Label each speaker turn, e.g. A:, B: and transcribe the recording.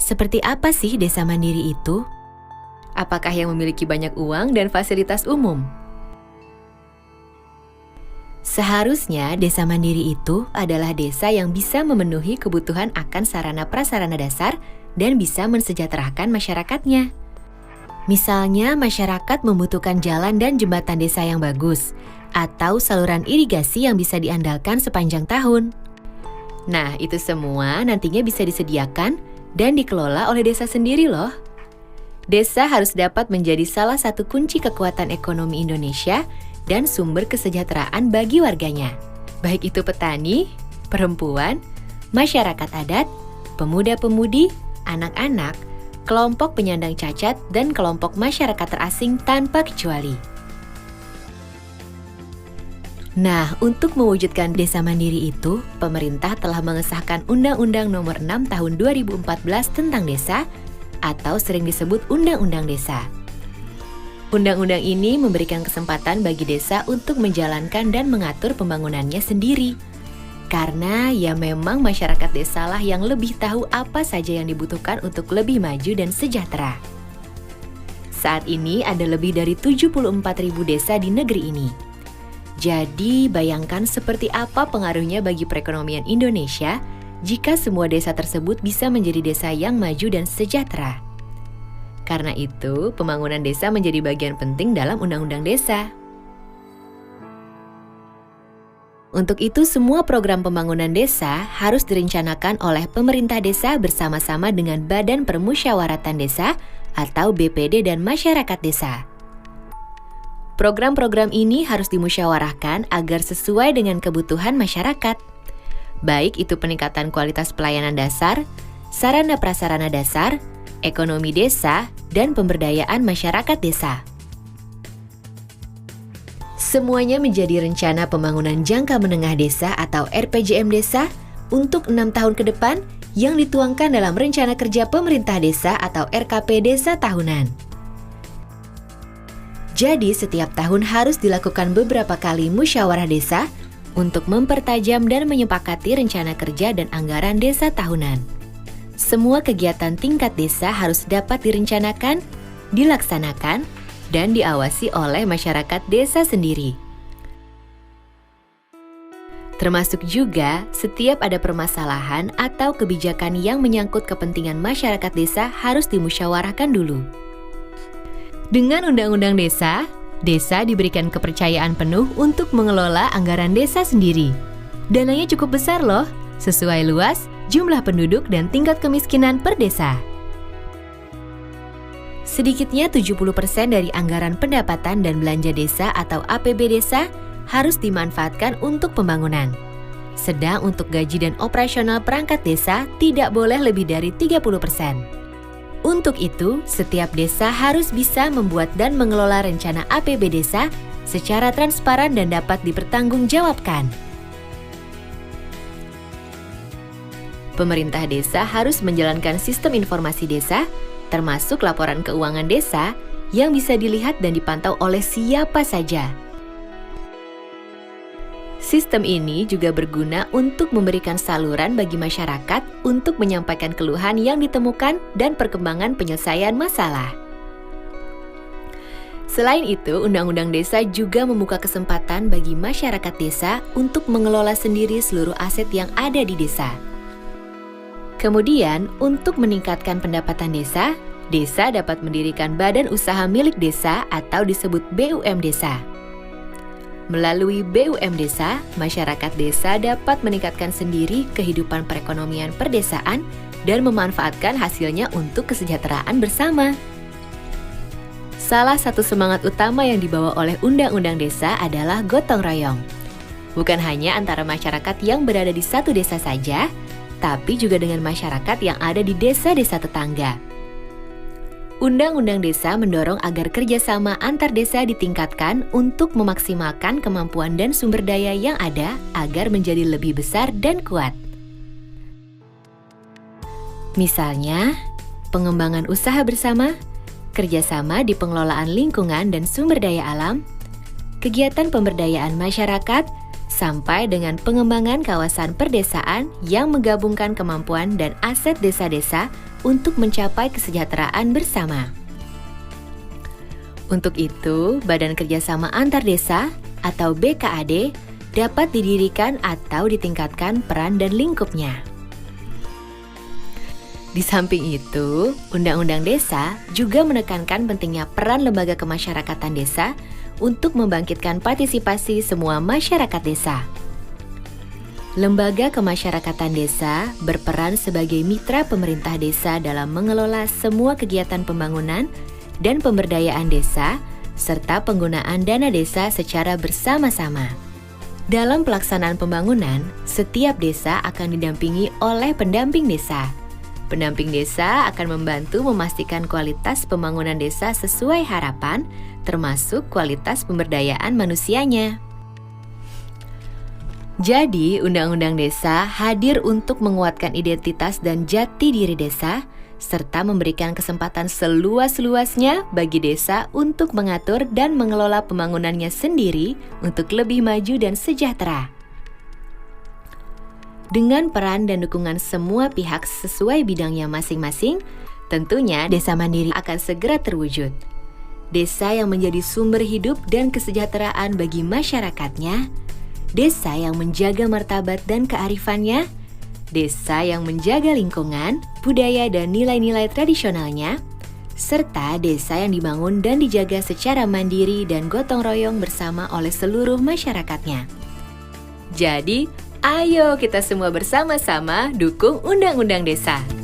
A: Seperti apa sih desa mandiri itu? Apakah yang memiliki banyak uang dan fasilitas umum? Seharusnya desa mandiri itu adalah desa yang bisa memenuhi kebutuhan akan sarana prasarana dasar dan bisa mensejahterakan masyarakatnya. Misalnya masyarakat membutuhkan jalan dan jembatan desa yang bagus, atau saluran irigasi yang bisa diandalkan sepanjang tahun. Nah, itu semua nantinya bisa disediakan dan dikelola oleh desa sendiri loh. Desa harus dapat menjadi salah satu kunci kekuatan ekonomi Indonesia dan sumber kesejahteraan bagi warganya. Baik itu petani, perempuan, masyarakat adat, pemuda-pemudi, anak-anak, kelompok penyandang cacat, dan kelompok masyarakat terasing tanpa kecuali. Nah, untuk mewujudkan desa mandiri itu, pemerintah telah mengesahkan Undang-Undang Nomor 6 Tahun 2014 tentang Desa, atau sering disebut Undang-Undang Desa. Undang-undang ini memberikan kesempatan bagi desa untuk menjalankan dan mengatur pembangunannya sendiri. Karena ya memang masyarakat desalah yang lebih tahu apa saja yang dibutuhkan untuk lebih maju dan sejahtera. Saat ini ada lebih dari 74.000 desa di negeri ini. Jadi bayangkan seperti apa pengaruhnya bagi perekonomian Indonesia jika semua desa tersebut bisa menjadi desa yang maju dan sejahtera. Karena itu, pembangunan desa menjadi bagian penting dalam Undang-Undang Desa. Untuk itu, semua program pembangunan desa harus direncanakan oleh pemerintah desa bersama-sama dengan Badan Permusyawaratan Desa atau BPD dan masyarakat desa. Program-program ini harus dimusyawarahkan agar sesuai dengan kebutuhan masyarakat. Baik itu peningkatan kualitas pelayanan dasar, sarana prasarana dasar, ekonomi desa, dan pemberdayaan masyarakat desa. Semuanya menjadi rencana pembangunan jangka menengah desa atau RPJM desa untuk 6 tahun ke depan yang dituangkan dalam Rencana Kerja Pemerintah Desa atau RKP Desa Tahunan. Jadi setiap tahun harus dilakukan beberapa kali musyawarah desa untuk mempertajam dan menyepakati rencana kerja dan anggaran desa tahunan. Semua kegiatan tingkat desa harus dapat direncanakan, dilaksanakan, dan diawasi oleh masyarakat desa sendiri. Termasuk juga setiap ada permasalahan atau kebijakan yang menyangkut kepentingan masyarakat desa harus dimusyawarahkan dulu. Dengan Undang-Undang Desa, desa diberikan kepercayaan penuh untuk mengelola anggaran desa sendiri. Dananya cukup besar loh, sesuai luas, jumlah penduduk dan tingkat kemiskinan per desa. Sedikitnya 70% dari anggaran pendapatan dan belanja desa atau APB desa harus dimanfaatkan untuk pembangunan. Sedang untuk gaji dan operasional perangkat desa tidak boleh lebih dari 30%. Untuk itu, setiap desa harus bisa membuat dan mengelola rencana APB desa secara transparan dan dapat dipertanggungjawabkan. Pemerintah desa harus menjalankan sistem informasi desa, termasuk laporan keuangan desa, yang bisa dilihat dan dipantau oleh siapa saja. Sistem ini juga berguna untuk memberikan saluran bagi masyarakat untuk menyampaikan keluhan yang ditemukan dan perkembangan penyelesaian masalah. Selain itu, Undang-Undang Desa juga membuka kesempatan bagi masyarakat desa untuk mengelola sendiri seluruh aset yang ada di desa. Kemudian, untuk meningkatkan pendapatan desa, desa dapat mendirikan badan usaha milik desa atau disebut BUM desa. Melalui BUM desa, masyarakat desa dapat meningkatkan sendiri kehidupan perekonomian perdesaan dan memanfaatkan hasilnya untuk kesejahteraan bersama. Salah satu semangat utama yang dibawa oleh Undang-Undang Desa adalah gotong royong. Bukan hanya antara masyarakat yang berada di satu desa saja, tapi juga dengan masyarakat yang ada di desa-desa tetangga. Undang-Undang Desa mendorong agar kerjasama antar desa ditingkatkan untuk memaksimalkan kemampuan dan sumber daya yang ada agar menjadi lebih besar dan kuat. Misalnya, pengembangan usaha bersama, kerjasama di pengelolaan lingkungan dan sumber daya alam, kegiatan pemberdayaan masyarakat, sampai dengan pengembangan kawasan perdesaan yang menggabungkan kemampuan dan aset desa-desa untuk mencapai kesejahteraan bersama. Untuk itu, Badan Kerjasama Antar Desa atau BKAD dapat didirikan atau ditingkatkan peran dan lingkupnya. Di samping itu, Undang-Undang Desa juga menekankan pentingnya peran lembaga kemasyarakatan desa untuk membangkitkan partisipasi semua masyarakat desa. Lembaga kemasyarakatan desa berperan sebagai mitra pemerintah desa dalam mengelola semua kegiatan pembangunan dan pemberdayaan desa, serta penggunaan dana desa secara bersama-sama. Dalam pelaksanaan pembangunan, setiap desa akan didampingi oleh pendamping desa. Pendamping desa akan membantu memastikan kualitas pembangunan desa sesuai harapan, termasuk kualitas pemberdayaan manusianya. Jadi, Undang-Undang Desa hadir untuk menguatkan identitas dan jati diri desa, serta memberikan kesempatan seluas-luasnya bagi desa untuk mengatur dan mengelola pembangunannya sendiri untuk lebih maju dan sejahtera. Dengan peran dan dukungan semua pihak sesuai bidangnya masing-masing, tentunya desa mandiri akan segera terwujud. Desa yang menjadi sumber hidup dan kesejahteraan bagi masyarakatnya, desa yang menjaga martabat dan kearifannya, desa yang menjaga lingkungan, budaya dan nilai-nilai tradisionalnya, serta desa yang dibangun dan dijaga secara mandiri dan gotong royong bersama oleh seluruh masyarakatnya. Jadi, ayo kita semua bersama-sama dukung Undang-Undang Desa.